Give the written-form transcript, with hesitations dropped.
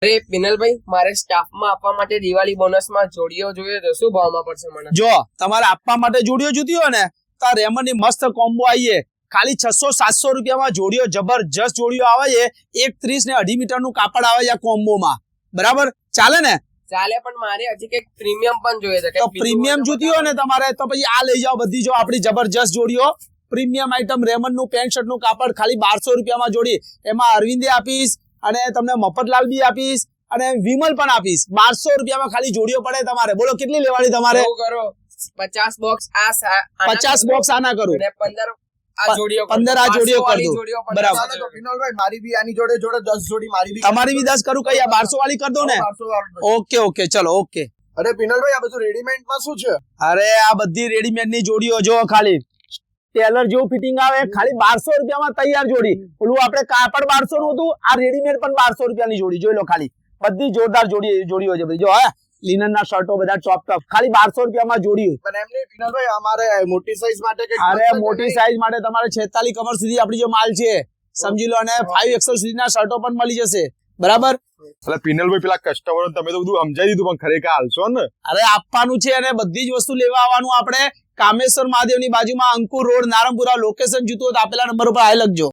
અરે પિનલભાઈ, મારે સ્ટાફમાં આપવા માટે દિવાળી બોનસમાં જોડીઓ જોઈએ તો શું ભાવમાં પડશે મને? જો તમારે આપવા માટે જોડીઓ જોતી હોય ને તો આ રેમન્ડની મસ્ત કોમ્બો આવીએ ખાલી 600-700 રૂપિયામાં જોડીઓ જબરજસ્ત જોડીઓ આવે છે. 1.30 ને 2.5 મીટરનું કાપડ આવે છે આ કોમ્બોમાં. બરાબર ચાલે ને? ચાલે, પણ મારે હજી કઈક પ્રીમિયમ પણ જોઈએ છે. તો પ્રીમિયમ જોતી હોય ને તમારે તો પછી આ લઈ જાઓ બધી. જો આપણી જબરજસ્ત જોડીઓ પ્રીમિયમ આઈટમ રેમન્ડનું પેન્ટ શર્ટનું કાપડ ખાલી 1200 રૂપિયામાં જોડી. એમાં અરવિંદે આપીશ અને તમને મફતલાલ બી આપીશ અને વિમલ પણ આપીશ. 1200 રૂપિયામાં ખાલી જોડીઓ પડે તમારે. બોલો કેટલી લેવાની તમારે? કરો 50 બોક્સ 50 બોક્સ આના કરું અને 15 આ જોડીઓ 15 આ જોડીઓ કરી દો. બરાબર. વિનોદભાઈ મારી બી આની જોડે 10 જોડી મારી બી. તમારી બી 10 કરું. કઈ આ 1200 વાળી કરી દો ને? 1200 વાળી. ઓકે ચલો ઓકે. અરે વિનોદભાઈ આ બધું રેડીમેડ માં શું છે? અરે આ બધી રેડીમેડ ની જોડીઓ જો ખાલી ટેલર જેવું ફિટિંગ આવે ખાલી 1200 રૂપિયામાં તૈયાર જોડી. ઓલું આપણે કાપડ 1200 નું હતું, આ રેડીમેડ પણ 1200 રૂપિયાની જોડી. જોઈ લો ખાલી બધી જોરદાર જોડીઓ છે બધી. જો હા લિનન ના શર્ટો બધા ટોપ ખાલી 1200 રૂપિયામાં જોડી. પણ એમને વિનોદભાઈ અમારે મોટી સાઈઝ માટે કે અરે મોટી સાઈઝ માટે તમારે 46 કમર સુધી આપણી જો માલ છે સમજી લો. અને 5XL સુધીના શર્ટો પણ મળી જશે. બરાબર. એટલે પિનલભાઈ પેલા કસ્ટમરો તમે તો બધું સમજાવી દીધું, પણ ખરેખર હાલશો ને? અરે આપવાનું છે અને બધી જ વસ્તુ લેવા આવવાનું. આપણે કામેશ્વર મહાદેવની બાજુમાં અંકુર રોડ નારણપુરા લોકેશન જોતું હોય તો આપેલા નંબર ઉપર આવી લખજો.